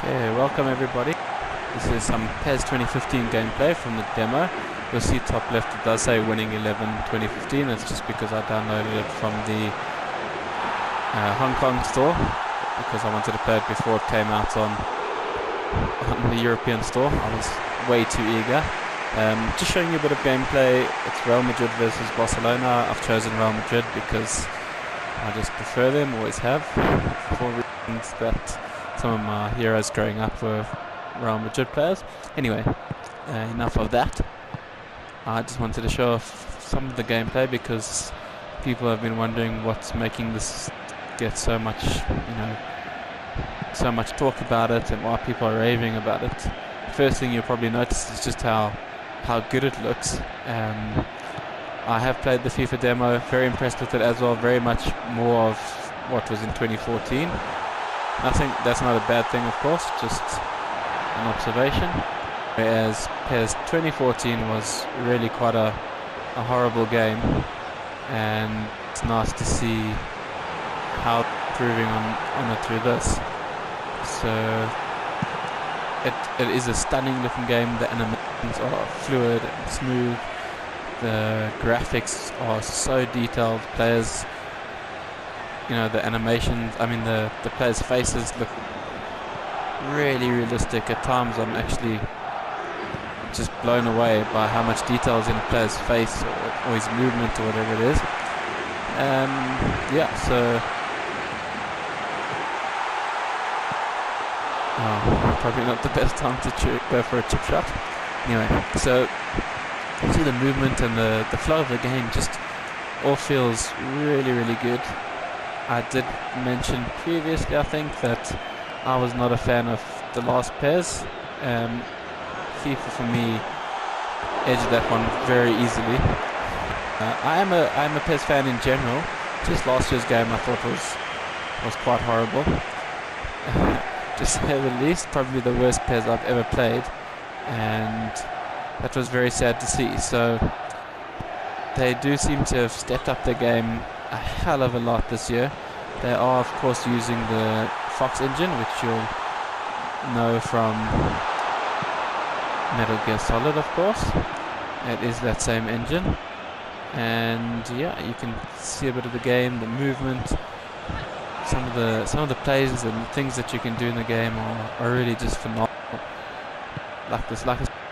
Okay, welcome everybody. This is some PES 2015 gameplay from the demo. You'll see top left it does say winning 11 2015. That's just because I downloaded it from the Hong Kong store because I wanted to play it before it came out on the European store. I was way too eager. Just showing you a bit of gameplay. It's Real Madrid versus Barcelona. I've chosen Real Madrid because I just prefer them, always have, for reasons that some of my heroes growing up were Real Madrid players. Anyway, enough of that. I just wanted to show off some of the gameplay because people have been wondering what's making this get so much, so much talk about it and why people are raving about it. First thing you'll probably notice is just how good it looks. I have played the FIFA demo, very impressed with it as well, very much more of what was in 2014. I think that's not a bad thing, of course, just an observation. Whereas PES 2014 was really quite a horrible game, and it's nice to see how improving on it through this. So it is a stunning looking game. The animations are fluid and smooth. The graphics are so detailed. Players, the animations, the players' faces look really realistic. At times I'm actually just blown away by how much detail is in a player's face or his movement or whatever it is. So probably not the best time to go for a chip shot. Anyway, so see the movement and the flow of the game just all feels really good. I did mention previously, I think, that I was not a fan of the last PES. FIFA for me edged that one very easily. I am a PES fan in general. Just last year's game I thought was quite horrible. To say the least, probably the worst PES I've ever played, and that was very sad to see. So they do seem to have stepped up their game a hell of a lot this year. They are, of course, using the Fox engine, which you'll know from Metal Gear Solid, of course. It is that same engine, and yeah, you can see a bit of the game, the movement, some of the plays and things that you can do in the game are really just phenomenal. Like the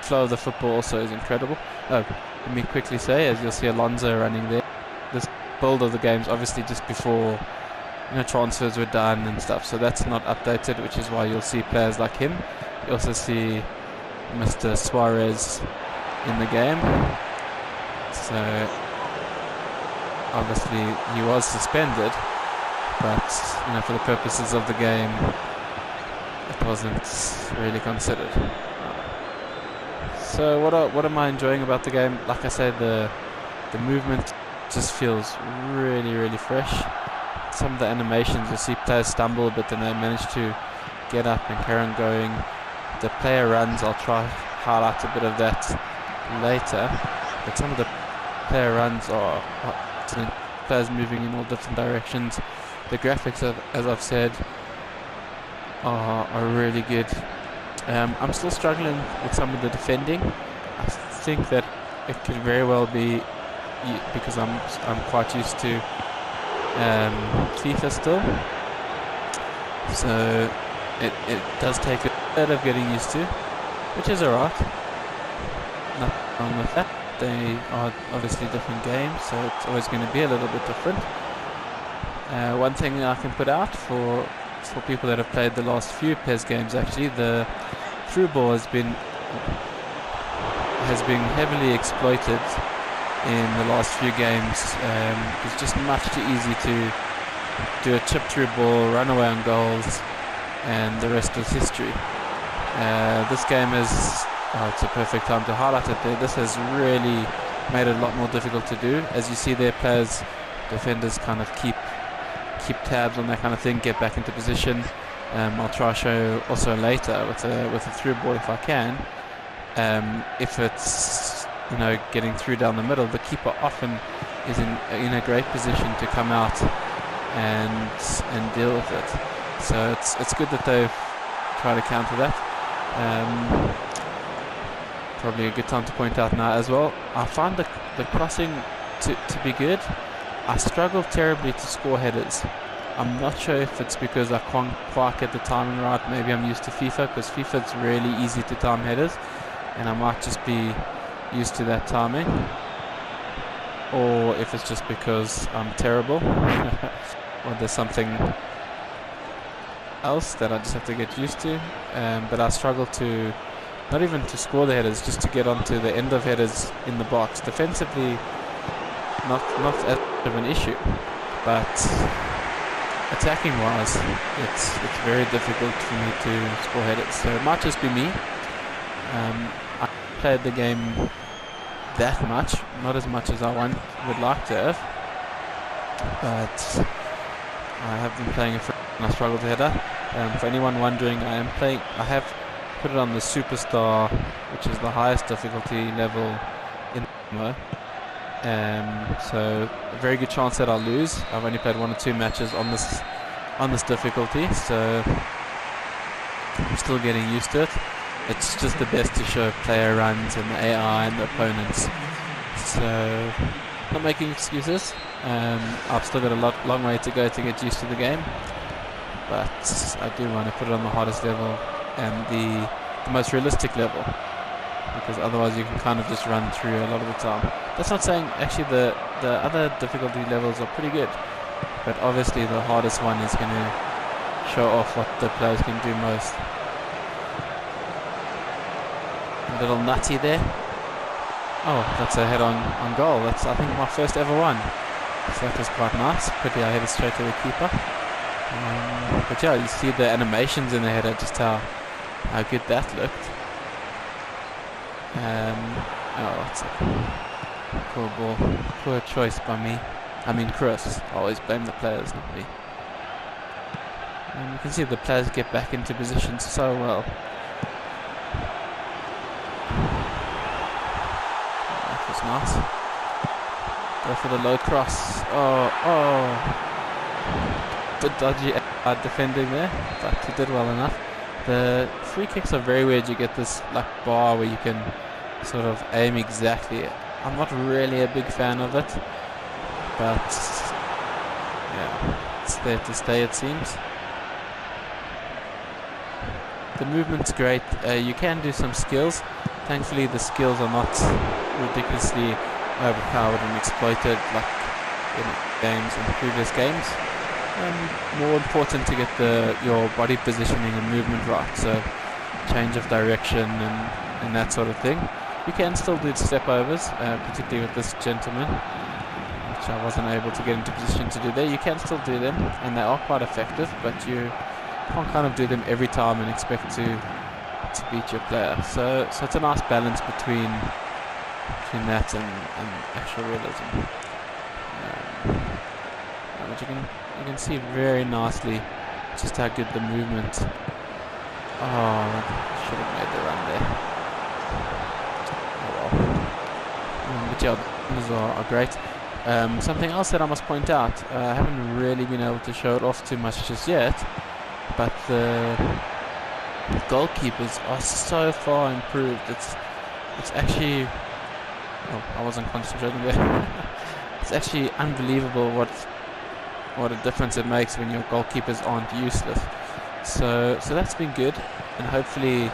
flow of the football also is incredible. Oh, let me quickly say, as you'll see Alonso running there, this build of the game's obviously just before transfers were done and stuff, so that's not updated, which is why you'll see players like him. You also see Mr. Suarez in the game. So obviously he was suspended, but for the purposes of the game it wasn't really considered. So what am I enjoying about the game? Like I said, the movement just feels really fresh. Some of the animations, you'll see players stumble, but then they manage to get up and carry on going. The player runs, I'll try to highlight a bit of that later, but some of the player runs are players moving in all different directions. The graphics, as I've said, are really good. I'm still struggling with some of the defending. I think that it could very well be because I'm quite used to FIFA still, so it does take a bit of getting used to, which is alright. Nothing wrong with that. They are obviously different games, so it's always going to be a little bit different. One thing I can put out for people that have played the last few PES games, actually, the through ball has been heavily exploited in the last few games. It's just much too easy to do a chip through ball, run away on goals, and the rest is history. This game it's a perfect time to highlight it there. This has really made it a lot more difficult to do. As you see there, defenders kind of keep tabs on that kind of thing, get back into position. I'll try to show also later with a through ball if I can. If it's getting through down the middle, the keeper often is in a great position to come out and deal with it. So it's good that they've try to counter that. Probably a good time to point out now as well. I find the crossing to be good. I struggle terribly to score headers. I'm not sure if it's because I can't quite get the timing right. Maybe I'm used to FIFA, because FIFA is really easy to time headers, and I might just be used to that timing. Or if it's just because I'm terrible, or there's something else that I just have to get used to. But I struggle to, not even to score the headers, just to get onto the end of headers in the box. Defensively, not as much of an issue, but attacking wise, it's very difficult for me to score headers. So it might just be me. I played the game that much, not as much as I would like to have, but I have been playing it and I struggle to header. For anyone wondering, I have put it on the Superstar, which is the highest difficulty level in the MMO. So a very good chance that I'll lose. I've only played 1 or 2 matches on this difficulty, so I'm still getting used to it. It's just the best to show player runs and the AI and the opponents. So not making excuses. I've still got a long way to go to get used to the game, but I do want to put it on the hardest level and the most realistic level, because otherwise you can kind of just run through a lot of the time. That's not saying actually the other difficulty levels are pretty good, but obviously the hardest one is going to show off what the players can do most. A little nutty there. Oh, that's a head on goal. That's, I think, my first ever one. So that was quite nice. Pretty, I headed straight to the keeper. But yeah, you see the animations in the header, just how good that looked. Oh, it's a poor ball. Poor choice by me. I mean Chris. I always blame the players, not me. And you can see the players get back into position so well. That was nice. Go for the low cross. Oh. Bit dodgy defending there, but he did well enough. The free kicks are very weird. You get this like bar where you can sort of aim exactly. I'm not really a big fan of it, but yeah, it's there to stay, it seems. The movement's great. You can do some skills. Thankfully the skills are not ridiculously overpowered and exploited like in games and previous games. More important to get your body positioning and movement right, so change of direction and that sort of thing. You can still do step overs, particularly with this gentleman, which I wasn't able to get into position to do there. You can still do them, and they are quite effective, but you can't kind of do them every time and expect to beat your player. So it's a nice balance between that and actual realism. But you can see very nicely just how good the movement. Oh, should have made the run there. Oh well. But yeah, these are great. Something else that I must point out, I haven't really been able to show it off too much just yet, but the goalkeepers are so far improved. It's actually, oh, I wasn't concentrating there. It's actually unbelievable what a difference it makes when your goalkeepers aren't useless. So that's been good, and hopefully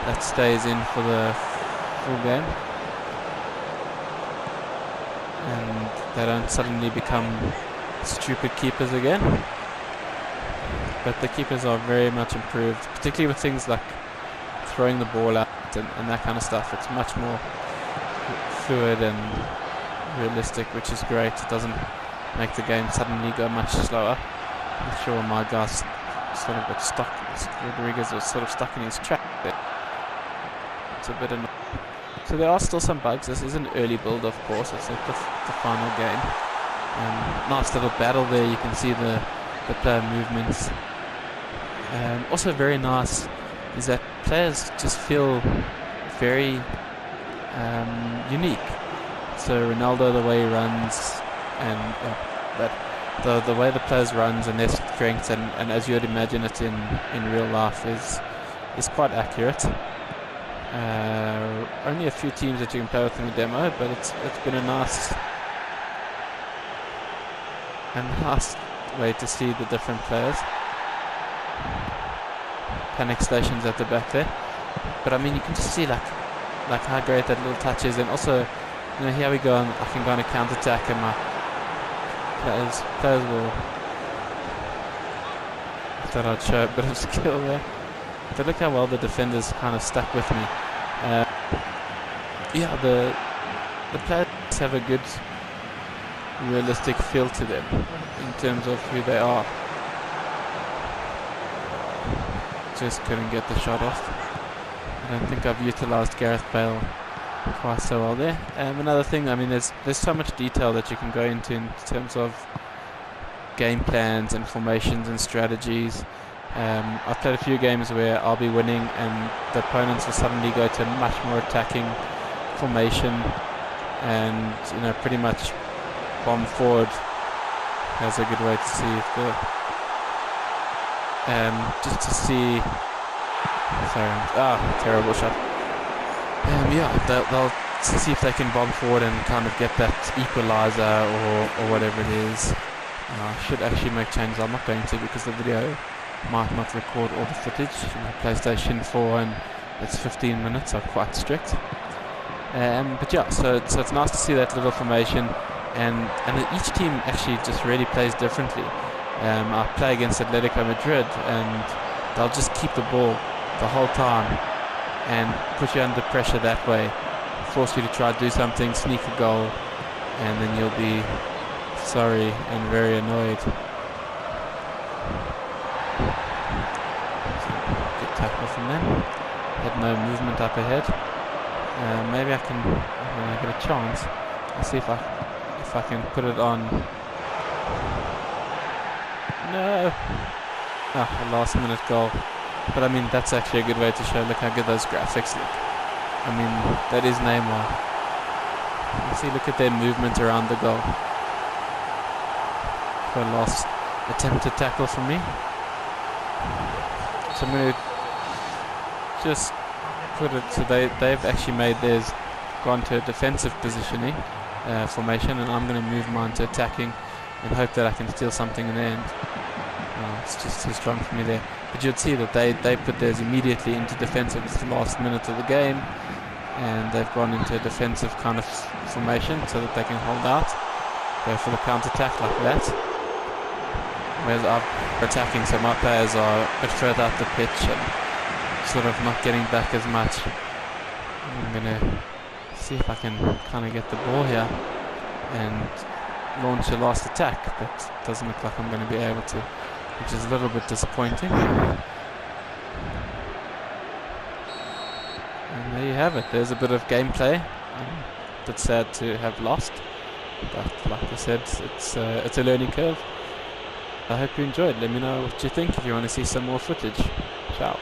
that stays in for the full game, and they don't suddenly become stupid keepers again. But the keepers are very much improved, particularly with things like throwing the ball out and that kind of stuff. It's much more fluid and realistic, which is great. It doesn't make the game suddenly go much slower. I'm sure my guys sort of got stuck. Rodriguez was sort of stuck in his track there. It's a bit annoying. So there are still some bugs. This is an early build, of course. It's not the final game. Nice little battle there. You can see the player movements. Also very nice is that players just feel very unique. So Ronaldo, the way he runs, and the way the players runs and their strengths, and as you would imagine it in real life, is is quite accurate. Only a few teams that you can play with in the demo, but it's been a nice way to see the different players. Panic stations at the back there, but I mean you can just see like how great that little touch is, and also here we go, and I can go on a counter attack, and my players will. I thought I'd show a bit of skill there. But look how well the defenders kind of stuck with me. Yeah, the players have a good, realistic feel to them in terms of who they are. Just couldn't get the shot off. I don't think I've utilised Gareth Bale quite so well there. Another thing, I mean, there's so much detail that you can go into in terms of game plans and formations and strategies. I've played a few games where I'll be winning and the opponents will suddenly go to a much more attacking formation, and pretty much bomb forward. That's a good way to see if the just to see. Sorry, terrible shot. Yeah, they'll see if they can bomb forward and kind of get that equalizer or whatever it is. I should actually make changes. I'm not going to, because the video might not record all the footage. PlayStation 4 and it's 15 minutes are quite strict. But yeah, so it's nice to see that little formation, and each team actually just really plays differently. I play against Atletico Madrid, and they'll just keep the ball the whole time and put you under pressure that way, force you to try to do something, sneak a goal, and then you'll be sorry and very annoyed. Good tackle from them. Had no movement up ahead. Maybe I can get a chance. I'll see if I can put it on. No. A last minute goal. But I mean, that's actually a good way to show. Look how good those graphics look. I mean, that is Neymar. You see, look at their movement around the goal. For a last attempted tackle from me. So I'm going to just put it, so they've actually made theirs, gone to a defensive positioning formation, and I'm going to move mine to attacking and hope that I can steal something in the end. It's just too strong for me there. But you'd see that they put theirs immediately into defensive. It's the last minute of the game, and they've gone into a defensive kind of formation so that they can hold out, go for the counter-attack like that. Whereas I'm attacking, so my players are a bit further up the pitch and sort of not getting back as much. I'm going to see if I can kind of get the ball here and launch a last attack, but it doesn't look like I'm going to be able to, which is a little bit disappointing. And there you have it. There's a bit of gameplay. I'm a bit sad to have lost, but like I said, it's a learning curve. I hope you enjoyed. Let me know what you think if you want to see some more footage. Ciao.